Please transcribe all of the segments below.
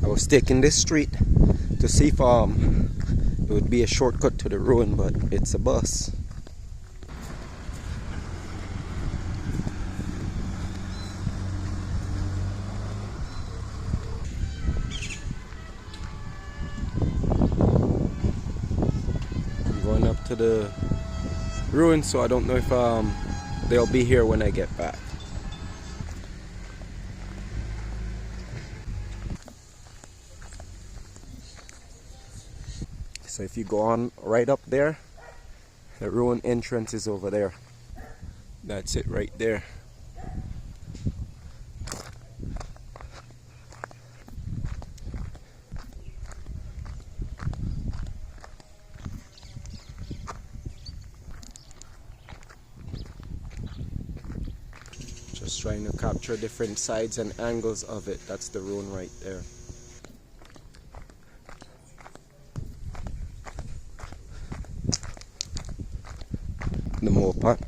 was taking this street to see if it would be a shortcut to the ruin, but it's a bus. I'm going up to the ruin, so I don't know if they'll be here when I get back. So if you go on right up there, the ruin entrance is over there. That's it right there. Just trying to capture different sides and angles of it. That's the ruin right there. The more part.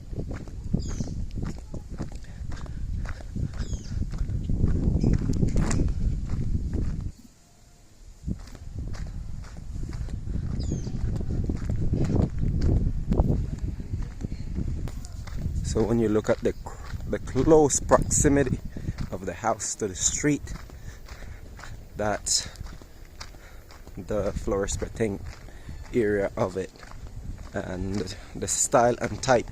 So when you look at the close proximity of the house to the street, that's the Flores Peteng area of it, and the style and type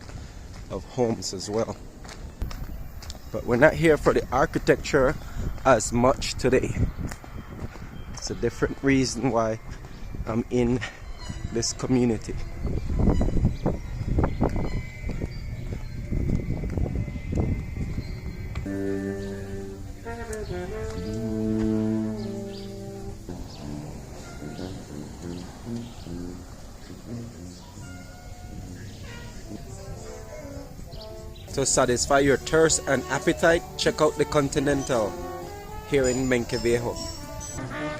of homes as well. But we're not here for the architecture as much today. It's a different reason why I'm in this community. To satisfy your thirst and appetite, check out the Continental here in Menquevejo.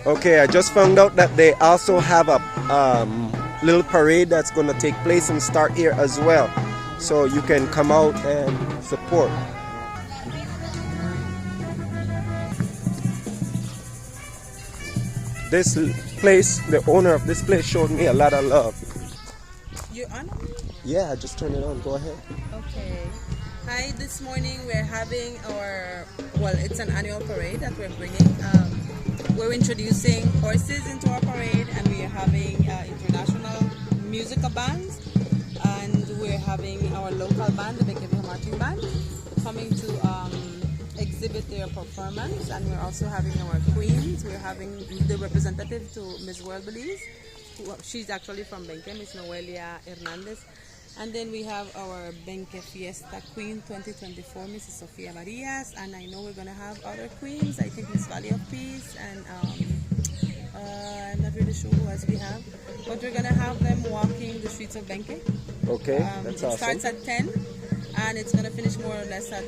Okay, I just found out that they also have a little parade that's going to take place and start here as well. So you can come out and support. This place, the owner of this place showed me a lot of love. You on? Yeah, I just turned it on. Go ahead. Okay. Hi, this morning we're having it's an annual parade that we're bringing. We're introducing horses into our parade, and we are having international musical bands, and we're having our local band, the Menquevejo Marching Band, coming to exhibit their performance, and we're also having our queens. We're having the representative to Miss World Belize. She's actually from Benque, Miss Noelia Hernandez. And then we have our Benque Fiesta Queen 2024, Mrs. Sofia Marias, and I know we're going to have other queens. I think Miss Valley of Peace, and I'm not really sure who else we have. But we're going to have them walking the streets of Benque. Okay, that's awesome. It starts at 10, and it's going to finish more or less at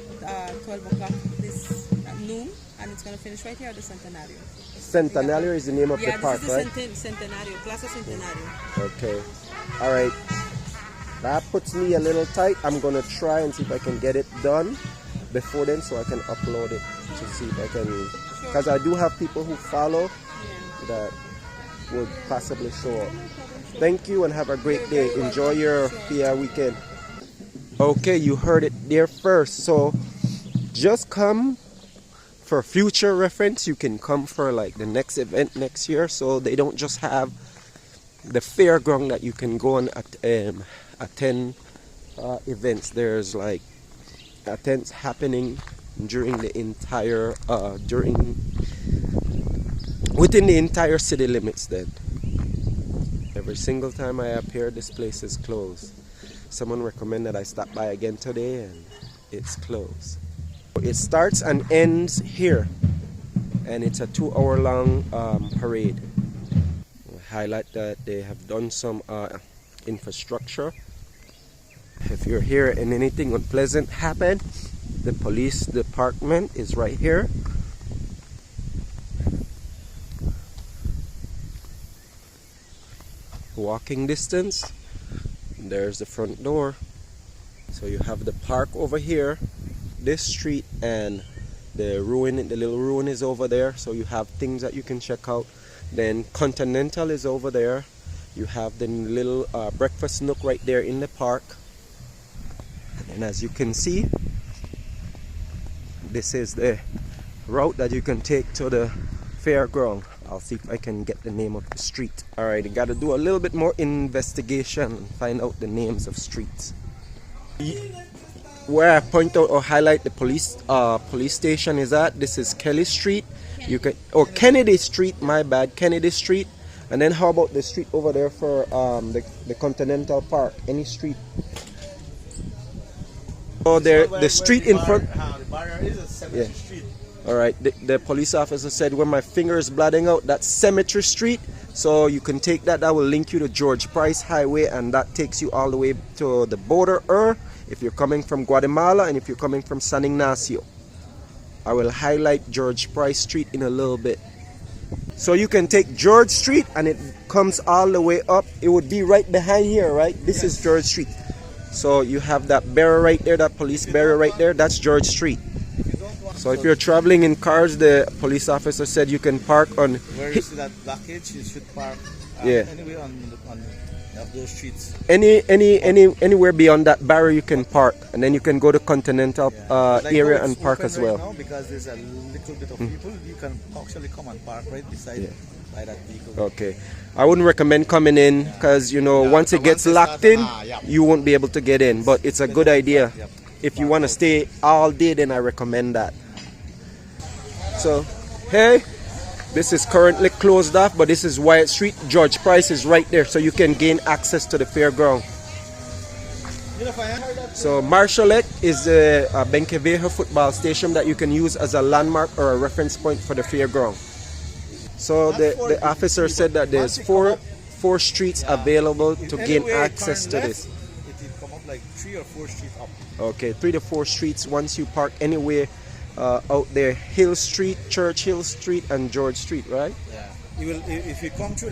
12 o'clock this noon, and it's going to finish right here at the Centenario. Centenario is the name of the park, right? Yeah, this is the Centenario, Plaza Centenario. Okay, all right. That puts me a little tight. I'm going to try and see if I can get it done before then so I can upload it to see if I can. Because I do have people who follow that would possibly show up. Thank you and have a great day. Enjoy your Pia weekend. Okay, you heard it there first. So just come for future reference. You can come for like the next event next year. So they don't just have the fairground that you can go and attend events. There's like events happening during the entire within the entire city limits. Then every single time I appear, this place is closed. Someone recommended I stop by again today, and it's closed. It starts and ends here, and it's a 2-hour long parade. Highlight that they have done some infrastructure. If you're here and anything unpleasant happen, the police department is right here. Walking distance. There's the front door. So you have the park over here, this street, and The ruin, the little ruin is over there, so you have things that you can check out. Then Continental is over there. You have the little breakfast nook right there in the park. And as you can see, this is the route that you can take to the fairground. I'll see if I can get the name of the street. Alright, you gotta do a little bit more investigation and find out the names of streets. Where I point out or highlight the police station is at, this is Kelly Street. You can, or Kennedy Street, my bad, Kennedy Street. And then how about the street over there for the Continental Park? Any street? Oh, there, the street in front. The barrier is a cemetery street. All right. The police officer said when my finger is bleeding out, that's Cemetery Street. So you can take that. That will link you to George Price Highway, and that takes you all the way to the border. If you're coming from Guatemala and if you're coming from San Ignacio, I will highlight George Price Street in a little bit. So you can take George Street and it comes all the way up. It would be right behind here, right? This is George Street. So you have that barrier right there, that police barrier right there. That's George Street. So if you're traveling in cars, the police officer said you can park on. Where you see that blockage, you should park anywhere on those streets. Anywhere beyond that barrier you can park, and then you can go to Continental Like area and park as right well. now, because there's a little bit of people, you can actually come and park right beside by that vehicle. Okay, I wouldn't recommend coming in because once it gets locked in, you won't be able to get in. But it's a good idea. If you want to stay all day, then I recommend that. So, hey, this is currently closed off, but this is Wyatt Street. George Price is right there, so you can gain access to the fairground. So Marshallette is the Benquevejo football stadium that you can use as a landmark or a reference point for the fairground. So the officer said that there's four streets available to gain access to this. It will come up like 3 or 4 streets up. Okay, 3 to 4 streets once you park anywhere out there. Hill Street, Churchill Street, and George Street, right? Yeah. You will, if you come through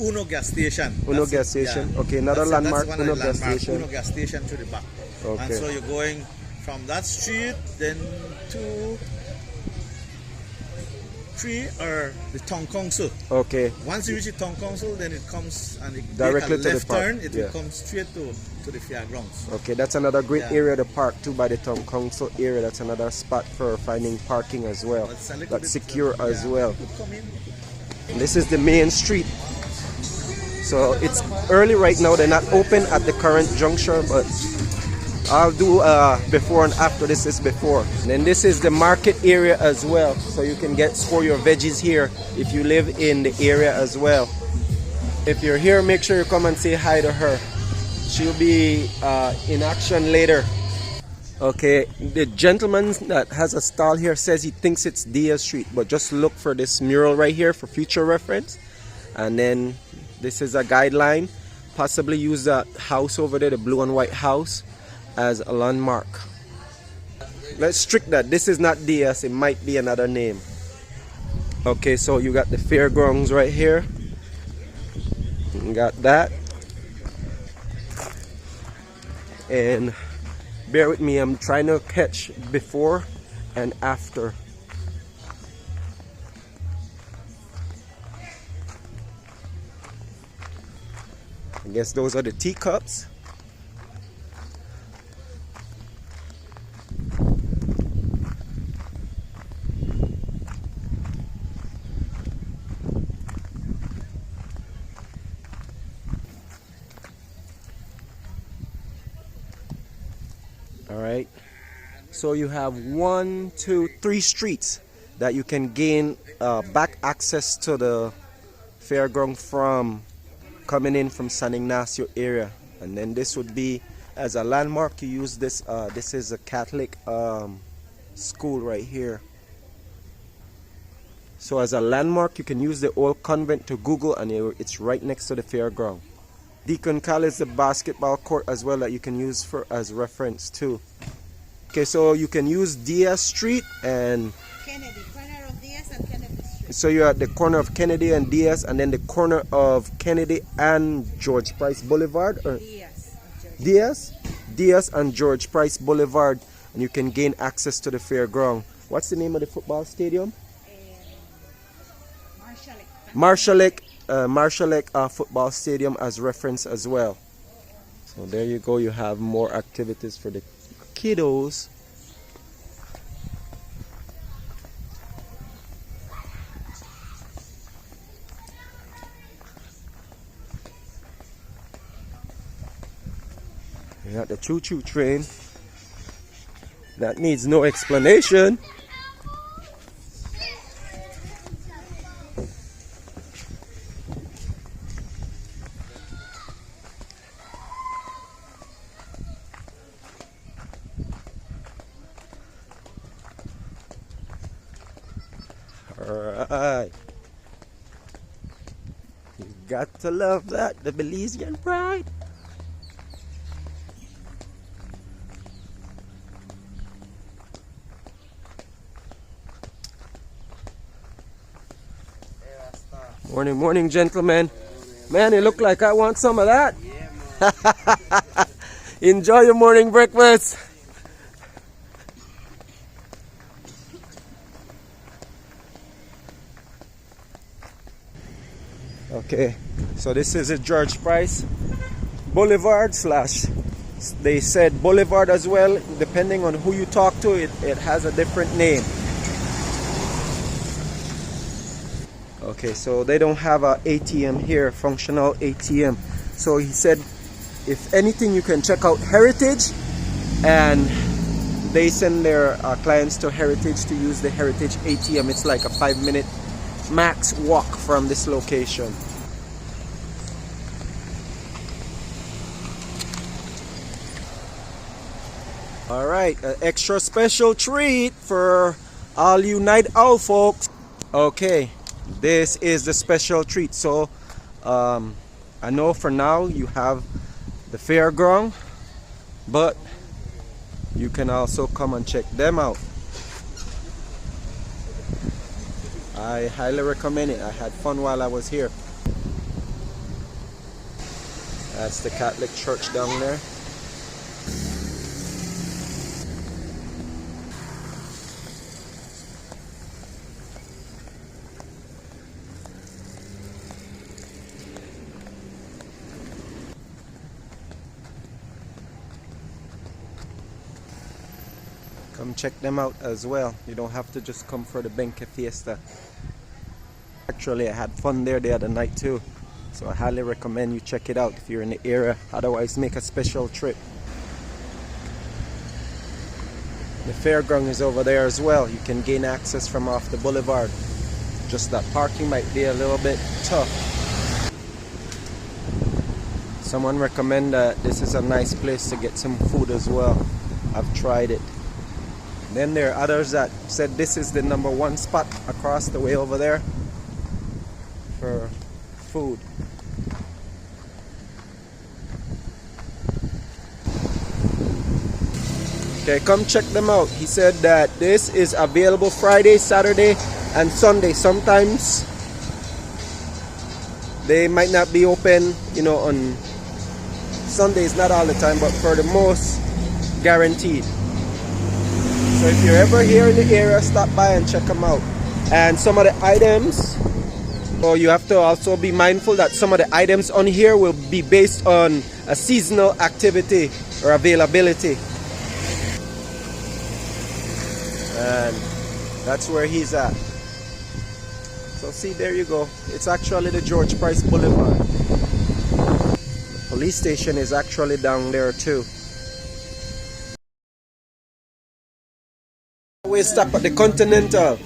Uno gas station. Uno gas station. Yeah. Okay, another landmark. Uno gas station. Uno gas station to the back. Okay. And so you're going from that street, then 2, 3 or the town council. Okay. Once you reach the town council, then it comes and it directly take a to left the park. turn. It will come straight to the fairgrounds. Okay, that's another great area to park too, by the town council area. That's another spot for finding parking as well. That's secure as well. This is the main street. So it's early right now. They're not open at the current juncture, but I'll do before and after. This is before. And then this is the market area as well. So you can score your veggies here if you live in the area as well. If you're here, make sure you come and say hi to her. She'll be in action later. Okay, the gentleman that has a stall here says he thinks it's Diaz Street, but just look for this mural right here for future reference. And then this is a guideline. Possibly use that house over there, the blue and white house, as a landmark. Let's trick that. This is not Diaz, it might be another name. Okay, so you got the fairgrounds right here. You got that. And bear with me, I'm trying to catch before and after. I guess those are the teacups. Alright, so you have 1, 2, 3 streets that you can gain back access to the fairground from coming in from San Ignacio area. And then this would be as a landmark. You use this. This is a Catholic school right here. So as a landmark, you can use the old convent to Google, and it's right next to the fairground. Deacon Cal is the basketball court as well that you can use for as reference too. Okay, so you can use Diaz Street and Kennedy, corner of Diaz and Kennedy Street. So you're at the corner of Kennedy and Diaz, and then the corner of Kennedy and George Price Boulevard, or Diaz and George Price Boulevard, and you can gain access to the fairground. What's the name of the football stadium? Marshalleck Football Stadium as reference as well. So there you go, you have more activities for the kiddos. You got the choo-choo train. That needs no explanation. Alright. You got to love that, the Belizean pride. Morning, morning, gentlemen. Man, it look like I want some of that. Enjoy your morning breakfast. Okay, so this is a George Price Boulevard slash, they said Boulevard as well. Depending on who you talk to, it has a different name. Okay, so they don't have a ATM here, functional ATM. So he said, if anything, you can check out Heritage, and they send their clients to Heritage to use the Heritage ATM. It's like a 5-minute max walk from this location. All right, an extra special treat for all you night owl folks. Okay, this is the special treat. So I know for now you have the fairground, but you can also come and check them out. I highly recommend it. I had fun while I was here. That's the Catholic church down there. Come check them out as well. You don't have to just come for the Benke Fiesta. Actually, I had fun there the other night too. So I highly recommend you check it out if you're in the area. Otherwise, make a special trip. The fairground is over there as well. You can gain access from off the boulevard. Just that parking might be a little bit tough. Someone recommend that this is a nice place to get some food as well. I've tried it. Then there are others that said this is the #1 spot across the way over there for food. Okay, come check them out. He said that this is available Friday, Saturday, and Sunday. Sometimes they might not be open, you know, on Sundays, not all the time, but for the most, guaranteed. So if you're ever here in the area, stop by and check them out. And some of the items, so you have to also be mindful that some of the items on here will be based on a seasonal activity or availability. And that's where he's at. So see, there you go. It's actually the George Price Boulevard. The police station is actually down there too. We stop at the Continental.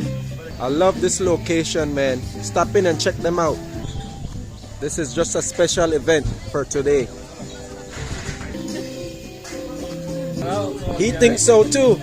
I love this location, man. Stop in and check them out. This is just a special event for today. He thinks so too.